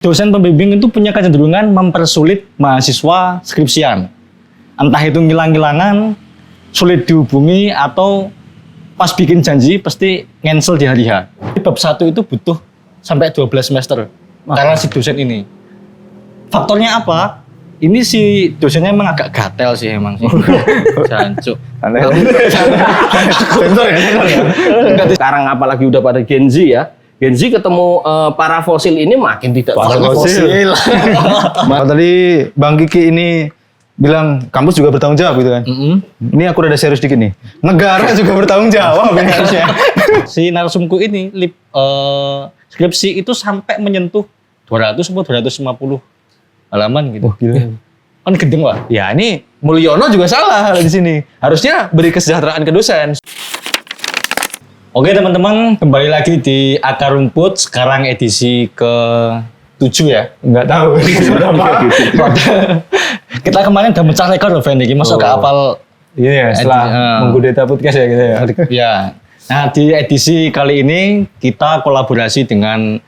Dosen pembimbing itu punya kecenderungan mempersulit mahasiswa skripsian. Entah itu ngilang-ngilangan, sulit dihubungi, atau pas bikin janji pasti cancel di hari H. Bab 1 itu butuh sampai 12 semester karena si dosen ini. Faktornya apa? Ini si dosennya emang agak gatel sih emang sih. Jancuk. Sensor ya. Sekarang apalagi udah pada Gen Z ya. Gen Z ketemu para fosil ini makin tidak Fosil. Tadi Bang Kiki ini bilang kampus juga bertanggung jawab gitu kan. Ini aku udah serius dikit nih. Negara juga bertanggung jawab ini harusnya. Si narsumku ini skripsi itu sampai menyentuh 200 atau 250 halaman gitu. Wah gila. Kan gendeng lah. Ya ini Mulyono juga salah di sini. Harusnya beri kesejahteraan ke dosen. Oke teman-teman, kembali lagi di Akar Rumput. Sekarang edisi ke-7 ya. Enggak tahu berapa. Kita kemarin udah mecah rekor loh, Fendi. Masuk ke apal. Iya ya, setelah menggudeta podcast ya gitu ya. Ya. Nah, di edisi kali ini kita kolaborasi dengan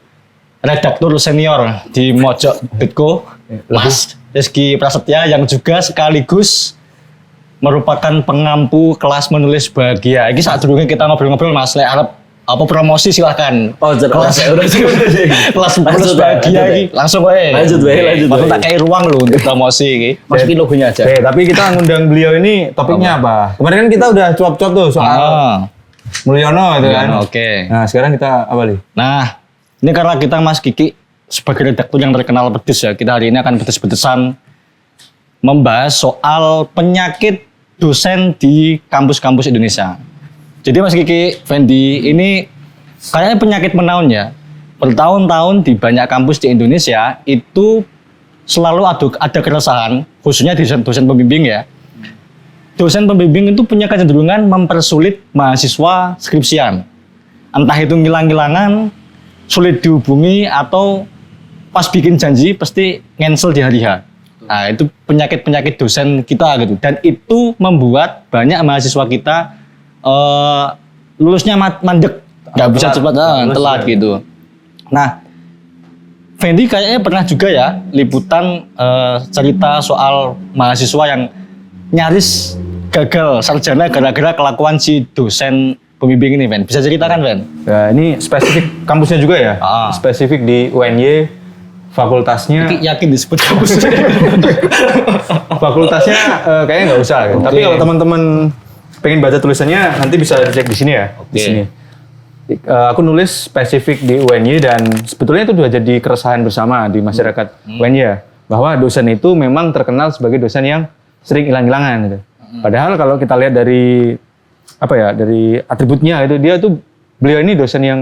redaktur senior di Mojok.co, Mas Rizky Prasetya, yang juga sekaligus merupakan pengampu kelas menulis bahagia. Ini saat dulu kita ngobrol-ngobrol Mas, lek arep apa promosi silahkan. Oh, Kelas menulis bahagia ini langsung wae. Lanjut. Aku tak kayak ruang loh untuk promosi ini. Masukin logonya aja. Tapi kita ngundang beliau ini topiknya apa? Kemarin kan kita udah cuap-cuap tuh soal Mulyono itu kan. Oke. Nah, sekarang kita apa nih? Nah, ini karena kita Mas Kiki sebagai redaktur yang terkenal pedes ya, kita hari ini akan pedes-pedesan membahas soal penyakit dosen di kampus-kampus Indonesia. Jadi Mas Kiki, Fendi, ini kayaknya penyakit menaun ya. Bertahun-tahun di banyak kampus di Indonesia itu selalu ada keresahan, khususnya dosen pembimbing ya. Dosen pembimbing itu punya kecenderungan mempersulit mahasiswa skripsian. Entah itu ngilang-ngilangan, sulit dihubungi, atau pas bikin janji pasti cancel di hari H. Nah, itu penyakit-penyakit dosen kita gitu. Dan itu membuat banyak mahasiswa kita lulusnya mandek, nggak bisa cepat, telat gitu. Nah, Fendi kayaknya pernah juga ya liputan cerita soal mahasiswa yang nyaris gagal sarjana gara-gara kelakuan si dosen pembimbing ini, Fen. Bisa ceritakan, Fen? Ya, ini spesifik kampusnya juga ya. Spesifik di UNY, fakultasnya. Yakin disebut kampus. Fakultasnya kayaknya nggak usah. Kan? Tapi kalau teman-teman pengen baca tulisannya, nanti bisa cek di sini ya. Di sini. Aku nulis spesifik di UNY dan sebetulnya itu sudah jadi keresahan bersama di masyarakat UNY ya, bahwa dosen itu memang terkenal sebagai dosen yang sering hilang-hilangan gitu. Padahal kalau kita lihat dari dari atributnya itu, beliau ini dosen yang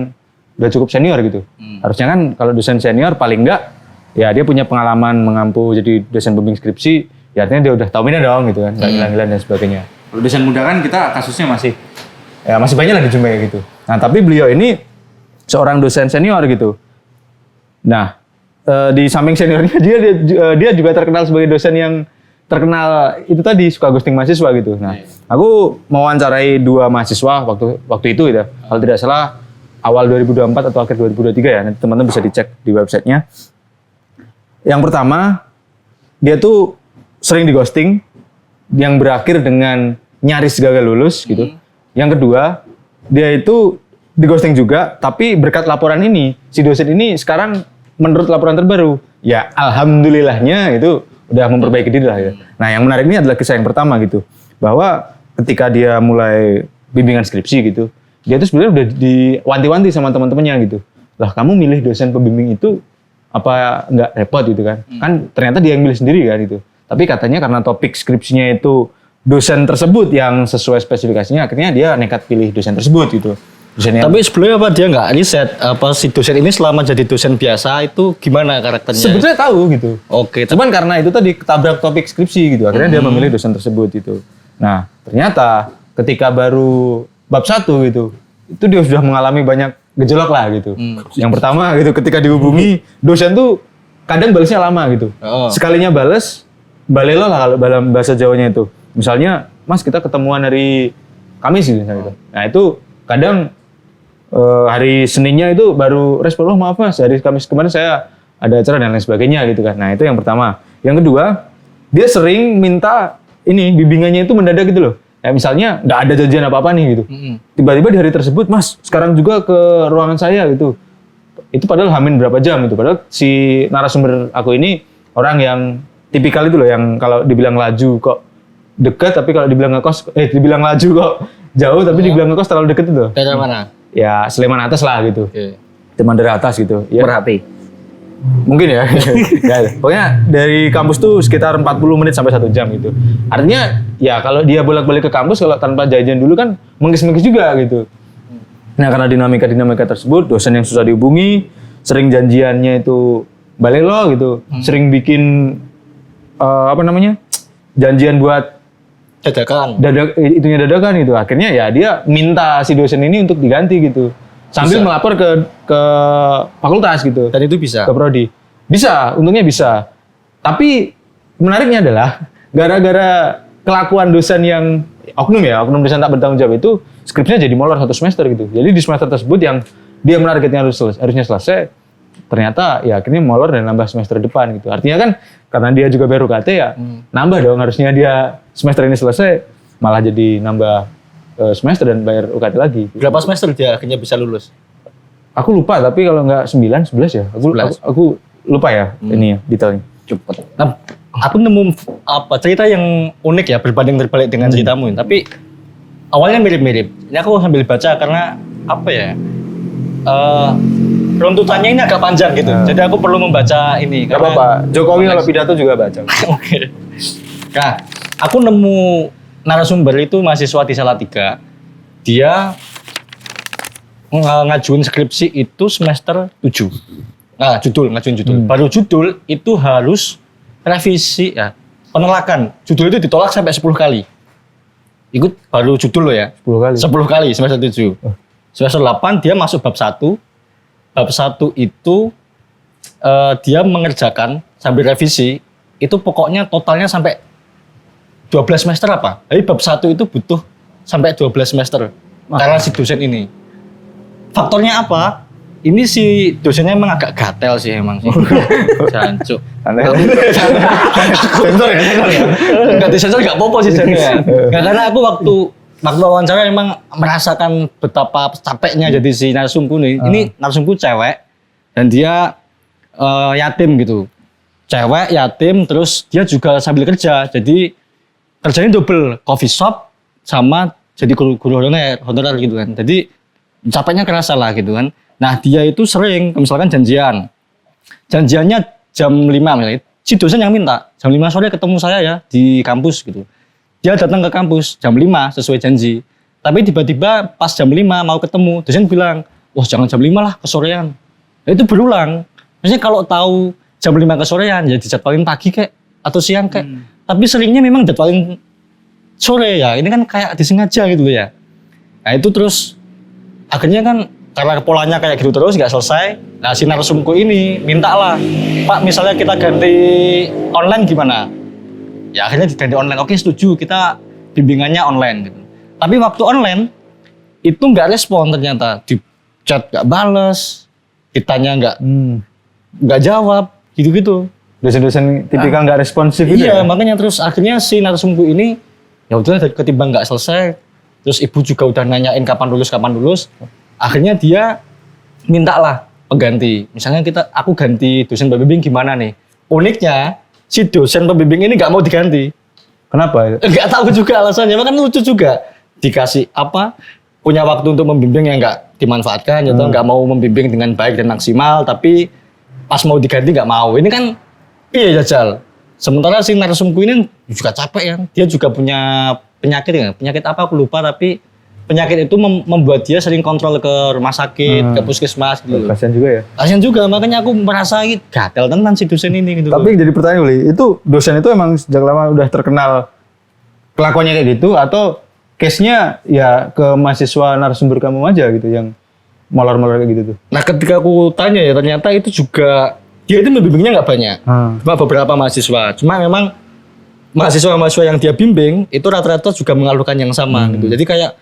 udah cukup senior gitu. Harusnya kan kalau dosen senior paling enggak ya dia punya pengalaman mengampu jadi dosen pembimbing skripsi, ya artinya dia udah tahu ini dong gitu kan, nggak hilang-hilang dan sebagainya. Kalau dosen muda kan kita kasusnya masih banyak lah dijumpai gitu. Nah, tapi beliau ini seorang dosen senior gitu. Nah, di samping seniornya dia juga terkenal sebagai dosen yang terkenal itu tadi suka ghosting mahasiswa gitu. Nah, aku mewawancarai 2 mahasiswa waktu itu gitu. Kalau tidak salah awal 2024 atau akhir 2023 ya. Nanti teman-teman bisa dicek di websitenya. Yang pertama, dia tuh sering di ghosting yang berakhir dengan nyaris gagal lulus gitu. Yang kedua, dia itu di ghosting juga, tapi berkat laporan ini, si dosen ini sekarang menurut laporan terbaru, ya alhamdulillahnya itu udah memperbaiki diri lah ya. Nah, yang menarik ini adalah kisah yang pertama gitu, bahwa ketika dia mulai bimbingan skripsi gitu, dia tuh sebenarnya udah diwanti-wanti sama teman-temannya gitu. Lah, kamu milih dosen pembimbing itu apa nggak repot gitu kan? Kan ternyata dia yang milih sendiri kan itu. Tapi katanya karena topik skripsinya itu dosen tersebut yang sesuai spesifikasinya, akhirnya dia nekat pilih dosen tersebut gitu. Tapi sebelumnya apa dia nggak riset apa si dosen ini selama jadi dosen biasa itu gimana karakternya? Sebetulnya tahu gitu. Oke. Cuman karena itu tadi ketabrak topik skripsi gitu, akhirnya dia memilih dosen tersebut gitu. Nah, ternyata ketika baru bab 1 gitu, itu dia sudah mengalami banyak gejolak lah gitu. Yang pertama gitu, ketika dihubungi dosen tuh kadang balasnya lama gitu. Sekalinya balas, balelo lah kalau dalam bahasa Jawanya itu. Misalnya, Mas kita ketemuan hari Kamis gitu misalnya gitu. Nah, itu kadang hari Seninnya itu baru respon, maaf Mas, hari Kamis kemarin saya ada acara dan lain sebagainya gitu kan. Nah itu yang pertama. Yang kedua, dia sering minta ini bimbingannya itu mendadak gitu loh. Ya misalnya nggak ada janjian apa-apa nih gitu. Tiba-tiba di hari tersebut, Mas sekarang juga ke ruangan saya gitu. Itu padahal hamin berapa jam gitu. Padahal si narasumber aku ini orang yang tipikal itu loh, yang kalau dibilang laju kok dekat, tapi kalau dibilang ngekos, dibilang laju kok jauh, tapi dibilang ngekos terlalu deket itu. Dari mana? Ya Sleman atas lah gitu. Teman dari atas gitu. Ya. Berhati. Mungkin ya. Pokoknya dari kampus tuh sekitar 40 menit sampai 1 jam gitu. Artinya ya kalau dia bolak-balik ke kampus kalau tanpa jajan dulu kan mengkis-mengkis juga gitu. Nah karena dinamika tersebut, dosen yang susah dihubungi, sering janjiannya itu balik lo gitu, sering bikin janjian buat dadakan gitu. Akhirnya ya dia minta si dosen ini untuk diganti gitu. Sambil melapor ke fakultas gitu. Dan itu bisa? Ke prodi. Bisa, untungnya bisa. Tapi menariknya adalah gara-gara kelakuan dosen yang oknum dosen tak bertanggung jawab itu, skripsinya jadi molor 1 semester gitu. Jadi di semester tersebut yang dia menargetnya harusnya selesai, ternyata ya akhirnya molor dan nambah semester depan gitu. Artinya kan karena dia juga baru KT ya, nambah dong, harusnya dia semester ini selesai malah jadi nambah semester dan bayar UKT lagi. Berapa semester dia akhirnya bisa lulus? Aku lupa, tapi kalau nggak 9, 11 ya. Aku lupa ya ini ya detailnya. Cepet. Nah, aku nemu cerita yang unik ya, berbanding terbalik dengan ceritamu. Tapi awalnya mirip-mirip. Ini aku sambil baca karena runtutannya ini agak panjang gitu. Jadi aku perlu membaca ini. Gak apa-apa. Jokowi kalau pidato juga baca. Oke. Nah, aku nemu narasumber itu mahasiswa di Salatiga. Dia ngajuin skripsi itu semester 7. Nah, ngajuin judul. Baru judul itu harus revisi ya, penolakan. Judul itu ditolak sampai 10 kali. Ikut baru judul loh ya. 10 kali. 10 kali semester 7. Semester 8 dia masuk bab 1. Bab 1 itu dia mengerjakan sambil revisi. Itu pokoknya totalnya sampai 12 semester apa? Jadi bab 1 itu butuh sampai 12 semester. Karena si dosen ini. Faktornya apa? Ini si dosennya emang agak gatel sih emang sih. Jancuk. Sensor ya? Enggak disensor enggak apa-apa sih sebenarnya. Karena aku waktu wawancara emang merasakan betapa capeknya jadi si narsumku nih. Ini narsumku cewek dan dia yatim gitu. Cewek, yatim, terus dia juga sambil kerja. Jadi kerjanya double, coffee shop sama jadi guru honorer gitu kan. Jadi capeknya kerasa lah gitu kan. Nah dia itu sering misalkan janjiannya jam 5 misalnya. Si dosen yang minta jam 5 sore ketemu saya ya di kampus gitu. Dia datang ke kampus jam 5 sesuai janji. Tapi tiba-tiba pas jam 5 mau ketemu, dosen bilang, wah jangan jam 5 lah kesorean. Nah, itu berulang. Maksudnya kalau tahu jam 5 kesorean ya dijadwalin pagi kek atau siang kek. Tapi seringnya memang jadwalin sore ya. Ini kan kayak disengaja gitu ya. Nah itu terus akhirnya kan karena polanya kayak gitu terus nggak selesai. Nah si narsumku ini mintalah, Pak misalnya kita ganti online gimana? Ya akhirnya diganti online. Oke setuju, kita bimbingannya online gitu. Tapi waktu online itu nggak respon ternyata. Di chat nggak bales, ditanya nggak jawab gitu-gitu. Dosen-dosen tipikal nggak responsif gitu Iya, ya? makanya terus akhirnya si narsumku ini ya udah ketimbang nggak selesai, terus ibu juga udah nanyain kapan lulus, akhirnya dia mintalah pengganti. Misalnya aku ganti dosen pembimbing gimana nih? Uniknya si dosen pembimbing ini nggak mau diganti. Kenapa? Nggak tahu juga alasannya, kan lucu juga. Dikasih punya waktu untuk membimbing yang nggak dimanfaatkan, atau nggak mau membimbing dengan baik dan maksimal, tapi pas mau diganti nggak mau. Ini kan iya jajal. Sementara si narsumku ini juga capek ya. Dia juga punya penyakit ya. Penyakit apa aku lupa, tapi penyakit itu membuat dia sering kontrol ke rumah sakit, ke puskesmas gitu. Kasian juga ya. Kasian juga, makanya aku merasa gatel tentang si dosen ini gitu. Tapi jadi pertanyaan Uli, itu dosen itu emang sejak lama udah terkenal kelakuannya kayak gitu atau case-nya ya ke mahasiswa narasumber kamu aja gitu yang molor-molor kayak gitu tuh? Nah ketika aku tanya ya ternyata itu juga dia itu membimbingnya nggak banyak, cuma beberapa mahasiswa. Cuma memang mahasiswa yang dia bimbing itu rata-rata juga mengeluhkan yang sama gitu. Jadi kayak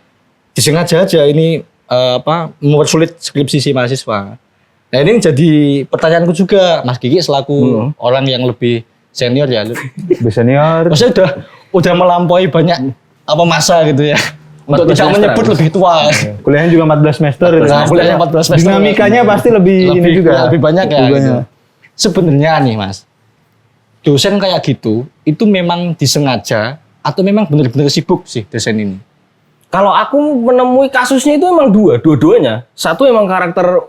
disengaja aja ini mempersulit skripsi si mahasiswa. Nah ini jadi pertanyaanku juga, Mas Kiki selaku orang yang lebih senior ya. Lebih senior. Maksudnya udah melampaui banyak apa masa gitu ya. Untuk 14 tidak menyebut semester. lebih tua. Kuliahnya juga 14 semester. Nah, kuliahnya 14 semester. Dinamikanya pasti lebih ini juga. Lebih banyak ya. Lebih Gitu. banyak. Sebenarnya nih Mas, dosen kayak gitu, itu memang disengaja atau memang benar-benar sibuk sih dosen ini? Kalau aku menemui kasusnya itu emang dua-duanya. Satu emang karakter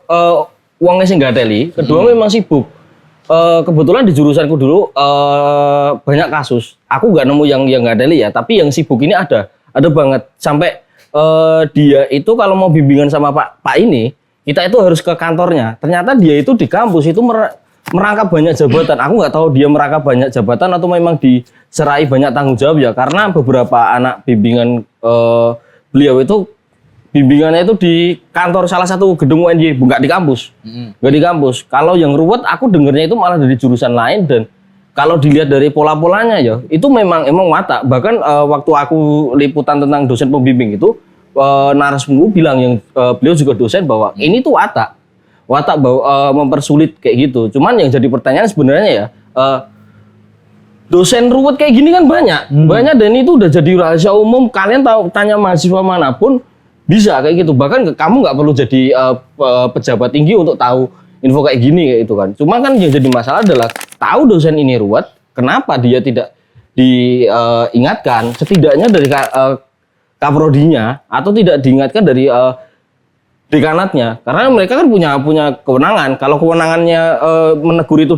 uangnya sih nggak teli, kedua memang sibuk. Kebetulan di jurusanku dulu banyak kasus. Aku nggak nemu yang nggak teli ya, tapi yang sibuk ini ada banget. Sampai dia itu kalau mau bimbingan sama Pak ini, kita itu harus ke kantornya. Ternyata dia itu di kampus itu merangkap banyak jabatan. Aku nggak tahu dia merangkap banyak jabatan atau memang diserai banyak tanggung jawab ya. Karena beberapa anak bimbingan beliau itu bimbingannya itu di kantor salah satu gedung UNY, nggak di kampus. Nggak di kampus. Kalau yang ruwet aku dengernya itu malah dari jurusan lain dan kalau dilihat dari pola-polanya ya, itu memang watak. Bahkan waktu aku liputan tentang dosen pembimbing itu narasumber bilang yang beliau juga dosen bahwa ini tuh watak bahwa mempersulit kayak gitu. Cuman yang jadi pertanyaan sebenarnya ya dosen ruwet kayak gini kan banyak dan itu udah jadi rahasia umum. Kalian tahu tanya mahasiswa manapun bisa kayak gitu. Bahkan kamu nggak perlu jadi pejabat tinggi untuk tahu info kayak gini kayak itu kan. Cuma kan yang jadi masalah adalah tahu dosen ini ruwet, kenapa dia tidak diingatkan setidaknya dari kaprodinya atau tidak diingatkan dari dekanatnya, karena mereka kan punya kewenangan. Kalau kewenangannya menegur itu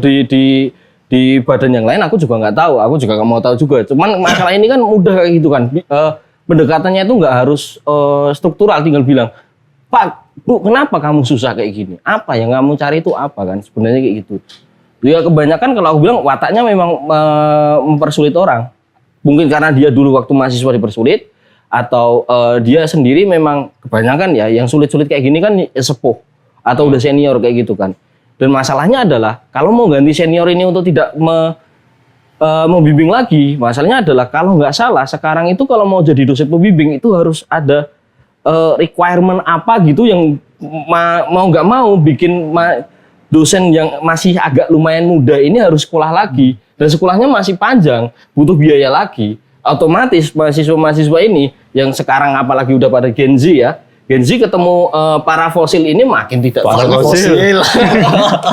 di badan yang lain, aku juga nggak tahu, aku juga nggak mau tahu juga. Cuman masalah ini kan mudah kayak gitu kan, pendekatannya itu nggak harus struktural, tinggal bilang, Pak, Bu, kenapa kamu susah kayak gini? Apa yang kamu cari itu apa kan? Sebenarnya kayak gitu. Ya kebanyakan kalau aku bilang wataknya memang mempersulit orang. Mungkin karena dia dulu waktu mahasiswa dipersulit, atau dia sendiri memang kebanyakan ya yang sulit-sulit kayak gini kan sepuh atau udah senior kayak gitu kan. Dan masalahnya adalah kalau mau ganti senior ini untuk tidak membimbing lagi, masalahnya adalah kalau nggak salah sekarang itu kalau mau jadi dosen pembimbing itu harus ada requirement apa gitu yang mau nggak mau bikin dosen yang masih agak lumayan muda ini harus sekolah lagi dan sekolahnya masih panjang, butuh biaya lagi. Otomatis mahasiswa-mahasiswa ini yang sekarang apalagi udah pada Gen Z ya, Gen Z ketemu para fosil ini makin tidak fosil.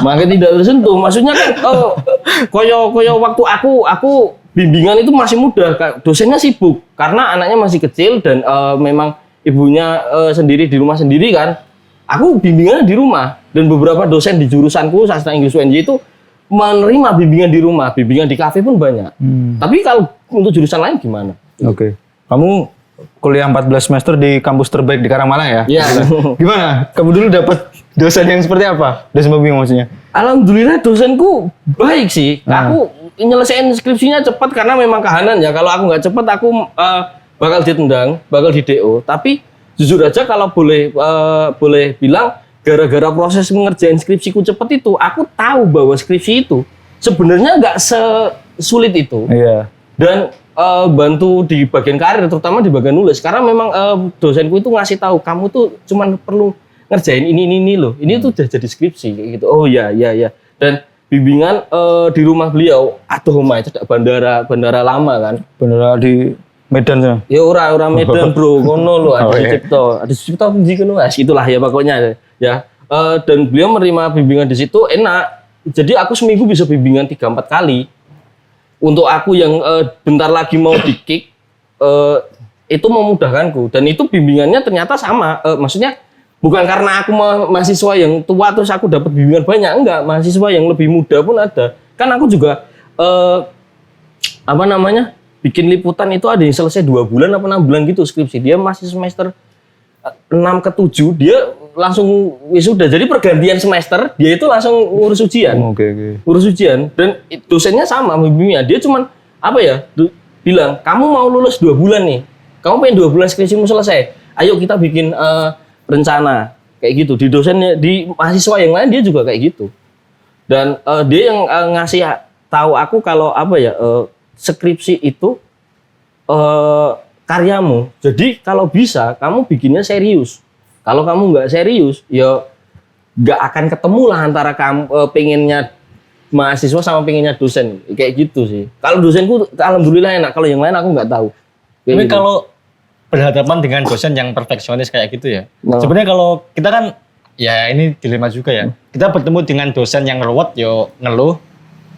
makin tidak tersentuh. Maksudnya kan koyo waktu aku bimbingan itu masih muda, dosennya sibuk karena anaknya masih kecil dan memang ibunya sendiri di rumah sendiri kan. Aku bimbingannya di rumah dan beberapa dosen di jurusanku sastra Inggris UNJ itu menerima bimbingan di rumah, bimbingan di kafe pun banyak. Tapi kalau untuk jurusan lain gimana? Oke. Kamu kuliah 14 semester di kampus terbaik di Karangmalang ya? Iya. Gimana? Kamu dulu dapat dosen yang seperti apa? Dosen pembimbing maksudnya? Alhamdulillah dosenku baik sih. Aku nyelesain skripsinya cepat karena memang kahanan ya. Kalau aku nggak cepat aku bakal ditendang, bakal di DO. Tapi jujur aja kalau boleh bilang gara-gara proses mengerjain skripsiku cepat itu, aku tahu bahwa skripsi itu sebenarnya nggak sesulit itu. Iya. Dan bantu di bagian karir, terutama di bagian nulis. Karena memang dosenku itu ngasih tahu, kamu tuh cuman perlu ngerjain ini loh. Ini tuh udah jadi skripsi kayak gitu. Oh iya. Dan bimbingan di rumah beliau, aduh itu bandara lama kan. Bandara di Medan sana. Ya ora Medan bro, kono lho ada Cipto di kono itulah ya pokoknya ya. Dan beliau menerima bimbingan di situ enak. Jadi aku seminggu bisa bimbingan 3-4 kali. Untuk aku yang bentar lagi mau di-kick itu memudahkanku dan itu bimbingannya ternyata sama. Maksudnya bukan karena aku mahasiswa yang tua terus aku dapat bimbingan banyak, enggak, mahasiswa yang lebih muda pun ada. Kan aku juga bikin liputan itu ada yang selesai 2 bulan apa 6 bulan gitu skripsi. Dia masih semester 6 ke 7, dia langsung wisuda. Jadi pergantian semester, dia itu langsung ngurus ujian. Oke. Ngurus ujian. Dan dosennya sama, bimbingnya. Dia cuman, bilang, kamu mau lulus 2 bulan nih. Kamu pengen 2 bulan skripsimu selesai. Ayo kita bikin rencana. Kayak gitu. Di dosennya, di mahasiswa yang lain dia juga kayak gitu. Dan dia yang ngasih tahu aku kalau skripsi itu karyamu. Jadi kalau bisa kamu bikinnya serius. Kalau kamu nggak serius, ya nggak akan ketemu lah antara kamu pengennya mahasiswa sama pengennya dosen kayak gitu sih. Kalau dosenku alhamdulillah enak, kalau yang lain aku nggak tahu. Kayak Tapi gitu. kalau berhadapan dengan dosen yang perfeksionis kayak gitu ya. Nah. Sebenarnya kalau kita kan ya ini dilema juga ya. Kita bertemu dengan dosen yang ruwet yo ngeluh.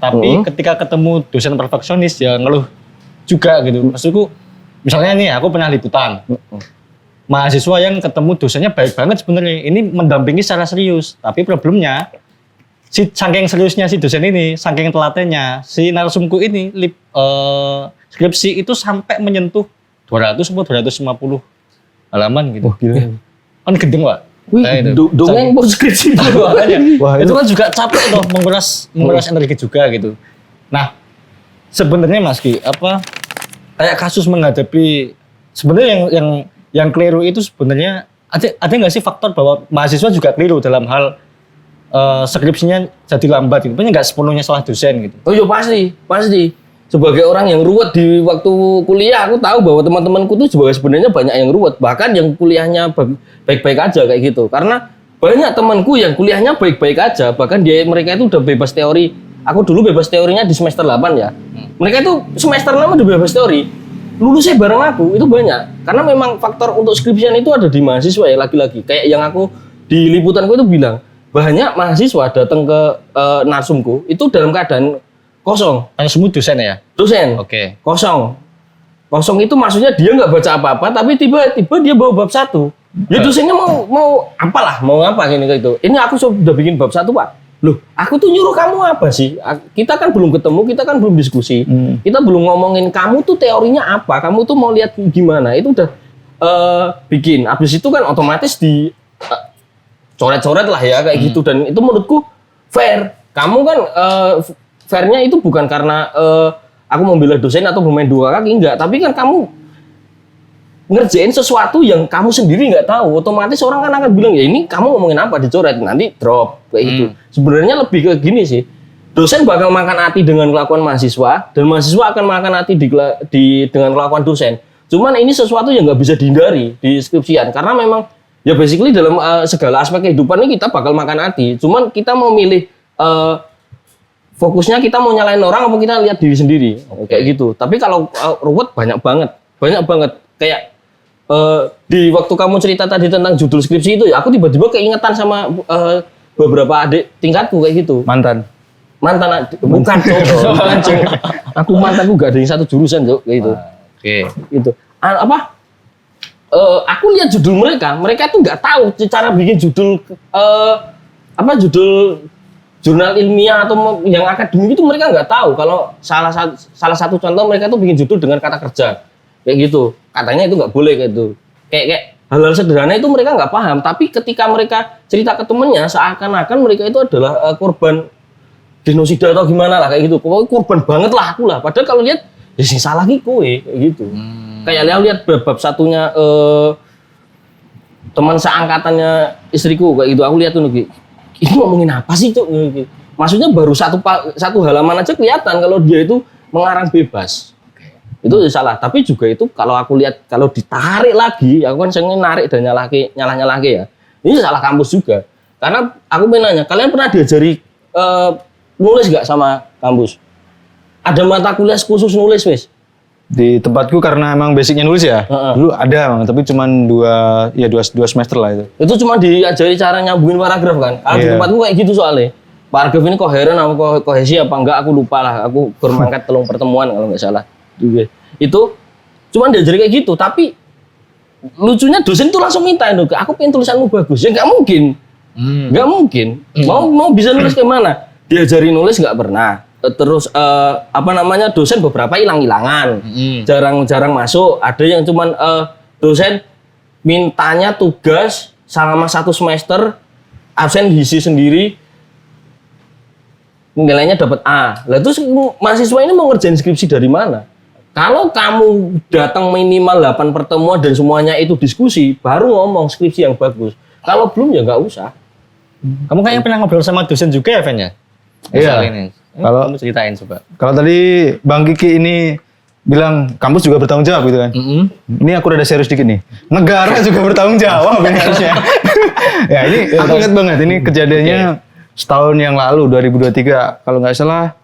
Tapi ketika ketemu dosen perfeksionis ya ngeluh juga gitu. Maksudku misalnya nih aku pernah liputan. Mahasiswa yang ketemu dosennya baik banget sebenarnya. Ini mendampingi secara serius. Tapi problemnya saking seriusnya si dosen ini, saking telatennya, si narsumku ini skripsi itu sampai menyentuh 200 atau 250 halaman gitu. Wah, gila. Kan gendeng, Pak. Wih, Nah, itu. dongeng mau skripsi Makanya, Wah, itu kan juga capek toh menguras energi juga gitu. Nah, sebenarnya Mas Ki, kayak kasus menghadapi sebenarnya yang keliru itu sebenarnya ada nggak sih faktor bahwa mahasiswa juga keliru dalam hal skripsinya jadi lambat gitu. Sebenarnya nggak sepenuhnya salah dosen gitu. Oh iya pasti. Sebagai orang yang ruwet di waktu kuliah, aku tahu bahwa teman-temanku tuh juga sebenarnya banyak yang ruwet. Bahkan yang kuliahnya baik-baik aja kayak gitu. Karena banyak temanku yang kuliahnya baik-baik aja. Bahkan mereka itu udah bebas teori. Aku dulu bebas teorinya di semester 8 ya. Mereka itu semester 6 udah bebas teori. Lulusnya bareng aku, itu banyak. Karena memang faktor untuk skripsian itu ada di mahasiswa ya, lagi-lagi. Kayak yang aku di liputanku itu bilang, banyak mahasiswa datang ke narsumku, itu dalam keadaan kosong. Hanya semua dosen ya? Dosen, Oke. kosong. Kosong itu maksudnya dia nggak baca apa-apa, tapi tiba-tiba dia bawa bab 1. Ya dosennya mau apalah, mau apa gini gitu. Ini aku sudah bikin bab 1, Pak. Loh, aku tuh nyuruh kamu apa sih? Kita kan belum ketemu, kita kan belum diskusi. Kita belum ngomongin kamu tuh teorinya apa, kamu tuh mau lihat gimana. Itu udah bikin. Habis itu kan otomatis di coret-coret lah ya kayak gitu. Dan itu menurutku fair. Kamu kan fairnya itu bukan karena aku membela dosen atau bermain dua kaki, enggak. Tapi kan kamu ngerjain sesuatu yang kamu sendiri nggak tahu, otomatis orang kan akan bilang ya ini kamu ngomongin apa, dicoret, nanti drop kayak gitu. Sebenarnya lebih ke gini sih, dosen bakal makan hati dengan kelakuan mahasiswa dan mahasiswa akan makan hati dengan kelakuan dosen. Cuman ini sesuatu yang nggak bisa dihindari di skripsian karena memang ya basically dalam segala aspek kehidupan ini kita bakal makan hati. Cuman kita mau milih fokusnya kita mau nyalain orang apa kita lihat diri sendiri kayak gitu. Tapi kalau ruwet banyak banget kayak di waktu kamu cerita tadi tentang judul skripsi itu ya aku tiba-tiba keingetan sama beberapa adik tingkatku kayak gitu. Mantan Bukan Cok. Aku mantanku gak ada yang satu jurusan Cok kayak gitu. Oke. Gitu. Aku lihat judul mereka tuh nggak tahu cara bikin judul judul jurnal ilmiah atau yang akademik itu mereka nggak tahu. Kalau salah satu contoh mereka tuh bikin judul dengan kata kerja kayak gitu. Katanya itu nggak boleh kayak gitu. Kayak hal-hal sederhana itu mereka nggak paham. Tapi ketika mereka cerita ke temennya, seakan-akan mereka itu adalah korban genosida atau gimana lah kayak gitu. Pokoknya korban banget lah aku lah. Padahal kalau lihat, ya sih salah nih kowe kayak gitu. Kayak lihat bab satunya teman seangkatannya istriku kayak gitu. Aku lihat tuh ini ngomongin apa sih Cuk? Maksudnya baru satu halaman aja kelihatan kalau dia itu mengarang bebas. Itu salah, tapi juga itu kalau aku lihat kalau ditarik lagi, aku kan sering narik dan nyalah ya. Ini salah kampus juga. Karena aku nanya, kalian pernah diajari nulis nggak sama kampus? Ada mata kuliah khusus nulis, Wes? di tempatku karena emang basicnya nulis ya. Dulu ada emang, tapi cuma dua semester lah itu. Itu cuma diajari cara nyambungin paragraf kan? Kalau di tempatku kayak gitu soalnya. Paragraf ini koheren apa kohesi apa enggak aku lupa lah. Aku bermangkat telung pertemuan kalau nggak salah. Itu cuma diajari kayak gitu, tapi lucunya dosen tuh langsung minta ke aku pengen tulisanmu bagus. Ya nggak mungkin. Nggak mungkin. Mau bisa nulis kayak mana? Diajari nulis nggak pernah. Terus dosen beberapa hilang-hilangan. Jarang-jarang masuk. Ada yang cuman dosen mintanya tugas selama 1 semester absen diisi sendiri. Nilainya dapat A. Lah terus mahasiswa ini mau ngerjain skripsi dari mana? Kalau kamu datang minimal 8 pertemuan dan semuanya itu diskusi, baru ngomong skripsi yang bagus. Kalau belum ya nggak usah. Kamu kayaknya pernah ngobrol sama dosen juga ya, Fen ya? Iya. Ini. Kalau kamu ceritain coba. Kalau tadi Bang Kiki ini bilang kampus juga bertanggung jawab gitu kan. Ini aku rada serius dikit nih. Negara juga bertanggung jawab ini harusnya. Ya ini aku ingat banget ini kejadiannya setahun yang lalu 2023 kalau nggak salah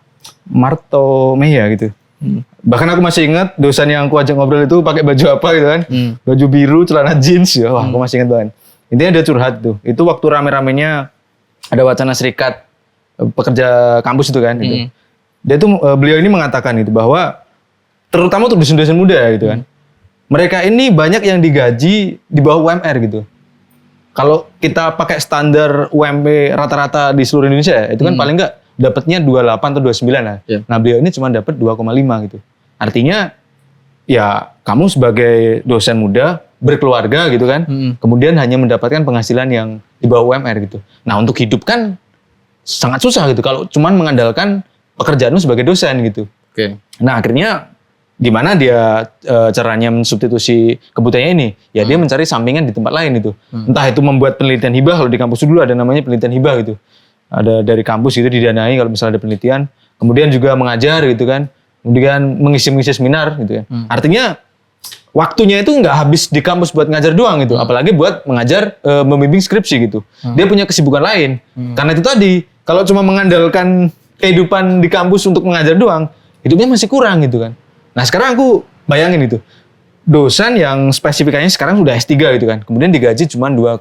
Maret atau Mei ya gitu. Bahkan aku masih ingat dosen yang aku ajak ngobrol itu pakai baju apa gitu kan. Baju biru, celana jeans ya. Wah, aku masih ingat banget. Intinya dia curhat tuh. Itu waktu rame-ramenya ada wacana serikat pekerja kampus itu kan gitu. Dia tuh beliau ini mengatakan itu bahwa terutama untuk dosen-dosen muda gitu kan. Mereka ini banyak yang digaji di bawah UMR gitu. Kalau kita pakai standar UMP rata-rata di seluruh Indonesia itu kan paling enggak dapatnya 28 atau 29 lah. Yeah. Nah, beliau ini cuma dapat 2,5 gitu. Artinya ya kamu sebagai dosen muda berkeluarga gitu kan. Kemudian hanya mendapatkan penghasilan yang di bawah UMR gitu. Nah, untuk hidup kan sangat susah gitu kalau cuman mengandalkan pekerjaanmu sebagai dosen gitu. Oke. Nah, akhirnya gimana dia caranya mensubstitusi kebutuhannya ini? Ya dia mencari sampingan di tempat lain itu. Entah itu membuat penelitian hibah, kalau di kampus dulu ada namanya penelitian hibah gitu. Ada dari kampus gitu didanai kalau misalnya ada penelitian. Kemudian juga mengajar gitu kan. Kemudian mengisi seminar gitu kan. Artinya waktunya itu nggak habis di kampus buat ngajar doang gitu. Apalagi buat mengajar, membimbing skripsi gitu. Dia punya kesibukan lain. Karena itu tadi, kalau cuma mengandalkan kehidupan di kampus untuk mengajar doang, hidupnya masih kurang gitu kan. Nah sekarang aku bayangin itu, dosen yang spesifikasinya sekarang sudah S3 gitu kan, kemudian digaji cuma 2,5.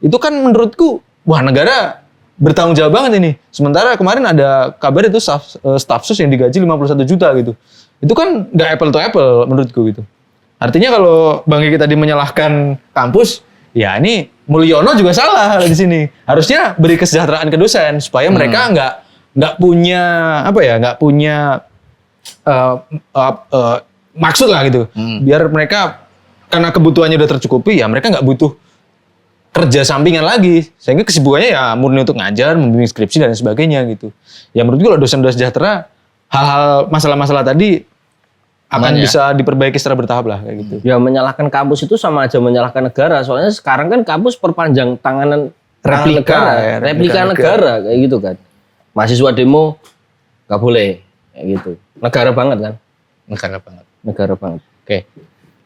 Itu kan menurutku, wah negara bertanggung jawab banget ini. Sementara kemarin ada kabar itu staff sus yang digaji 51 juta gitu. Itu kan nggak apple to apple menurutku gitu. Artinya kalau Bang Kiki tadi menyalahkan kampus, ya ini Mulyono juga salah di sini. Harusnya beri kesejahteraan ke dosen supaya mereka nggak punya apa ya, nggak punya maksud lah gitu. Biar mereka karena kebutuhannya udah tercukupi, ya mereka nggak butuh kerja sampingan lagi. Sehingga kesibukannya ya murni untuk ngajar, membimbing skripsi dan sebagainya gitu. Ya menurutku kalau dosen udah sejahtera, hal-hal masalah-masalah tadi akan bisa diperbaiki secara bertahap lah kayak gitu. Ya menyalahkan kampus itu sama aja menyalahkan negara. Soalnya sekarang kan kampus perpanjang tangan Replika negara kayak gitu kan. Mahasiswa demo nggak boleh kayak gitu. Negara banget kan? Negara banget. Oke.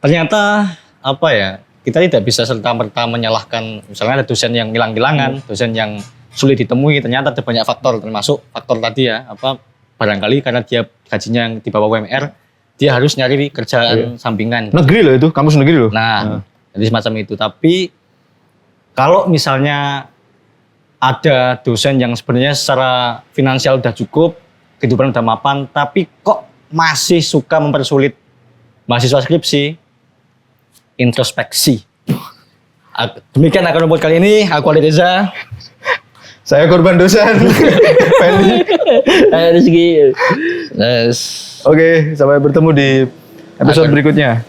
Ternyata apa ya? Kita tidak bisa serta-merta menyalahkan misalnya ada dosen yang hilang-hilangan, dosen yang sulit ditemui. Ternyata ada banyak faktor, termasuk faktor tadi ya, apa barangkali karena dia gajinya yang di bawah UMR, dia harus nyari kerjaan sampingan. Negeri loh itu, kampus negeri loh. Nah, jadi semacam itu. Tapi kalau misalnya ada dosen yang sebenarnya secara finansial udah cukup, kehidupan udah mapan, tapi kok masih suka mempersulit mahasiswa skripsi, introspeksi. Demikian akun buat kali ini. Aku Ali Reza. Saya korban dosen. Rizky. Yes. Oke, sampai bertemu di episode berikutnya.